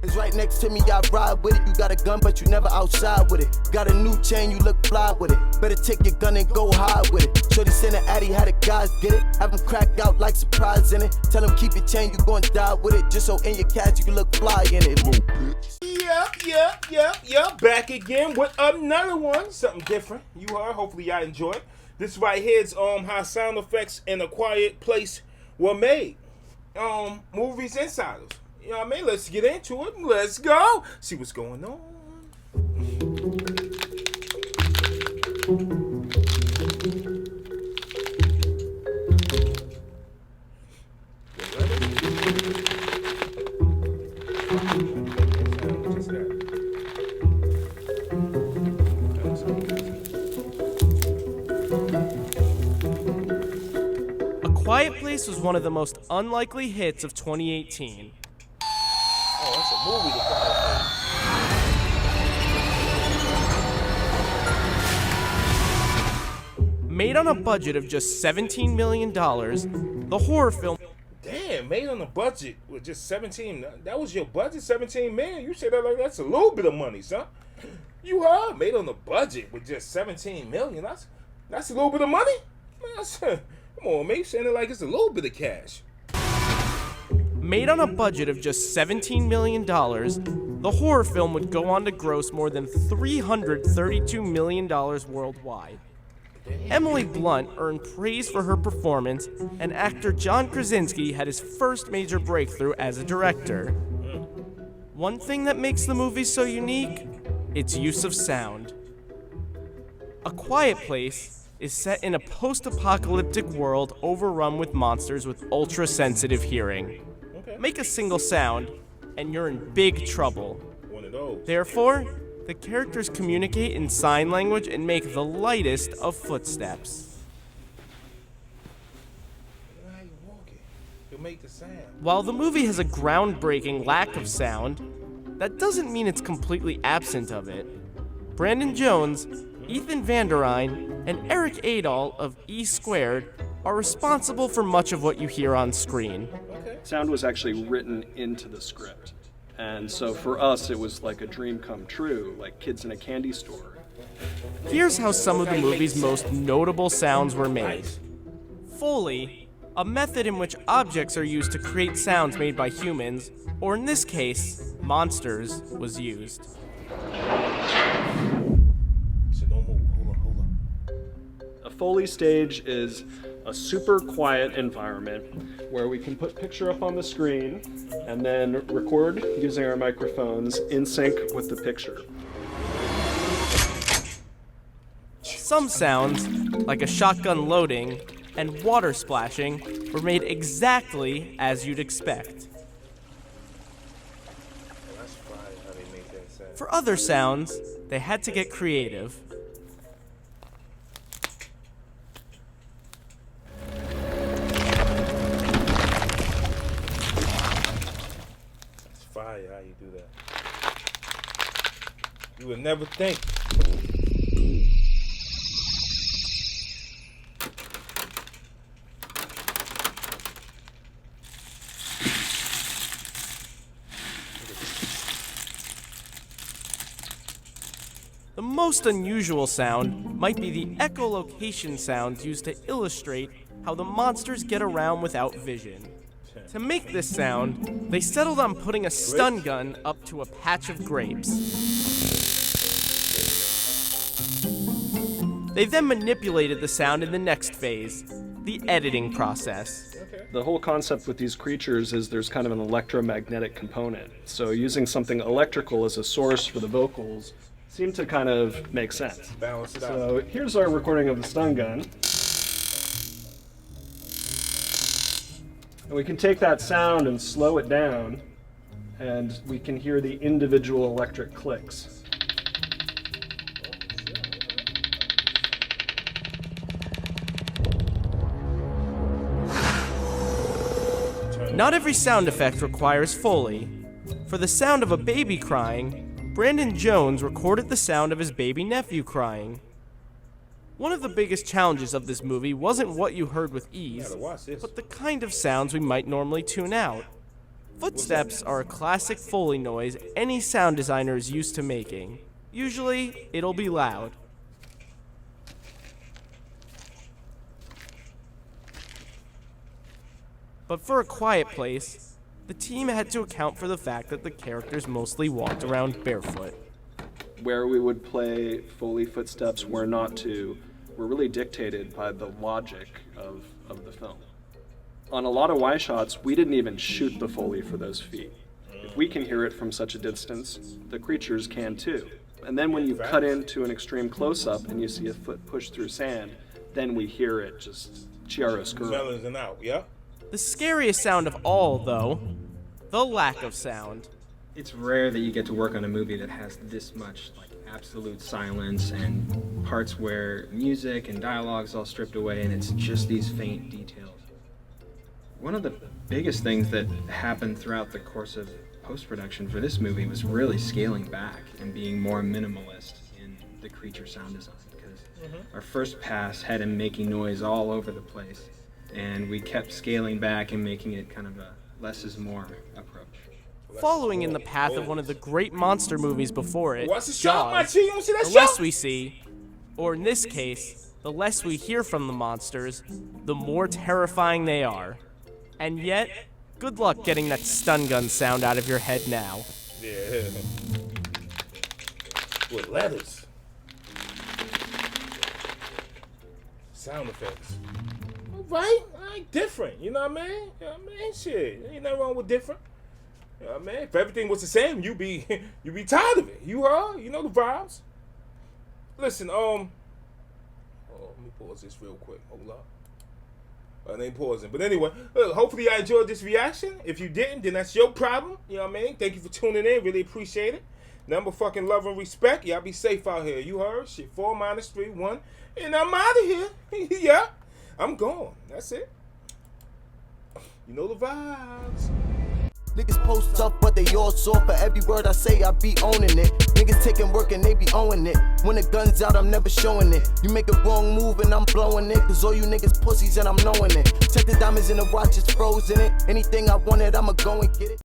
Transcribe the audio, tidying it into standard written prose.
It's right next to me, I ride with it. You got a gun, but you never outside with it. Got a new chain, you look fly with it. Better take your gun and go hide with it. Shorty sent an addy, how the guys get it. Have them cracked out like surprise in it. Tell them keep your chain, you gon' die with it. Just so in your cash you can look fly in it. Yep. Back again with another one. Something different. You heard. Hopefully y'all enjoy it. This right here is how sound effects in A Quiet Place were made. Movies Insiders. You know what I mean? Let's get into it. Let's go. See what's going on. A Quiet Place was one of the most unlikely hits of 2018. Oh, that's a movie, The Quiet Place. Made on a budget of just $17 million, the horror film... Damn, made on a budget with just 17. That was your budget, 17 million? You said that like that's a little bit of money, son. You heard? Made on a budget with just 17 million. That's a little bit of money? Man, come on, man. You saying it like it's a little bit of cash. Made on a budget of just $17 million, the horror film would go on to gross more than $332 million worldwide. Emily Blunt earned praise for her performance, and actor John Krasinski had his first major breakthrough as a director. One thing that makes the movie so unique? Its use of sound. A Quiet Place is set in a post-apocalyptic world overrun with monsters with ultra-sensitive hearing. Make a single sound, and you're in big trouble. One of those. Therefore, the characters communicate in sign language and make the lightest of footsteps. How you walking? You'll make the sound. While the movie has a groundbreaking lack of sound, that doesn't mean it's completely absent of it. Brandon Jones, Ethan Van Der Rijn, and Eric Adol of E² are responsible for much of what you hear on screen. Sound was actually written into the script. And so for us, it was like a dream come true, like kids in a candy store. Here's how some of the movie's most notable sounds were made. Foley, a method in which objects are used to create sounds made by humans, or in this case, monsters, was used. So don't move. Hold on. A Foley stage is a super quiet environment where we can put picture up on the screen and then record using our microphones in sync with the picture. Some sounds, like a shotgun loading and water splashing, were made exactly as you'd expect. That's fire how they make that sound. For other sounds, they had to get creative. Fire how you do that. You would never think. The most unusual sound might be the echolocation sounds used to illustrate how the monsters get around without vision. To make this sound, they settled on putting a stun gun up to a patch of grapes. They then manipulated the sound in the next phase, the editing process. The whole concept with these creatures is there's kind of an electromagnetic component. So using something electrical as a source for the vocals seemed to kind of make sense. Balance it out. So here's our recording of the stun gun. And we can take that sound and slow it down, and we can hear the individual electric clicks. Not every sound effect requires Foley. For the sound of a baby crying, Brandon Jones recorded the sound of his baby nephew crying. One of the biggest challenges of this movie wasn't what you heard with ease, but the kind of sounds we might normally tune out. Footsteps are a classic Foley noise any sound designer is used to making. Usually, it'll be loud. But for A Quiet Place, the team had to account for the fact that the characters mostly walked around barefoot. Where we would play Foley footsteps, where not to, were really dictated by the logic of the film. On a lot of Y shots, we didn't even shoot the Foley for those feet. If we can hear it from such a distance, the creatures can too. And then when you cut into an extreme close-up and you see a foot push through sand, then we hear it just chiaroscuro. Melons and out, yeah? The scariest sound of all, though, the lack of sound. It's rare that you get to work on a movie that has this much absolute silence and parts where music and dialogue's all stripped away and it's just these faint details. One of the biggest things that happened throughout the course of post-production for this movie was really scaling back and being more minimalist in the creature sound design, because our first pass had him making noise all over the place, and we kept scaling back and making it kind of a less is more approach. Following in the path of one of the great monster movies before it, What's the shot, my Jaws, G? You don't see that the shot? less we see, or in this case, the less we hear from the monsters, the more terrifying they are. And yet, good luck getting that stun gun sound out of your head now. Yeah. With letters. Sound effects. Alright, I ain't different, you know what I mean? You know what I mean? Shit, ain't nothing wrong with different. You know what I mean? If everything was the same, you be tired of it. You heard? You know the vibes. Listen, let me pause this real quick. Hold up. I ain't pausing. But anyway, hopefully I enjoyed this reaction. If you didn't, then that's your problem. You know what I mean? Thank you for tuning in. Really appreciate it. Number fucking love and respect. Y'all be safe out here. You heard? Shit, 4 - 3, 1. And I'm out of here. Yeah. I'm gone. That's it. You know the vibes. Niggas post up, but they all soft. For every word I say, I be owning it. Niggas taking work and they be owning it. When the gun's out, I'm never showing it. You make a wrong move and I'm blowing it. Cause all you niggas pussies and I'm knowing it. Check the diamonds in the watch, it's frozen it. Anything I wanted, I'ma go and get it.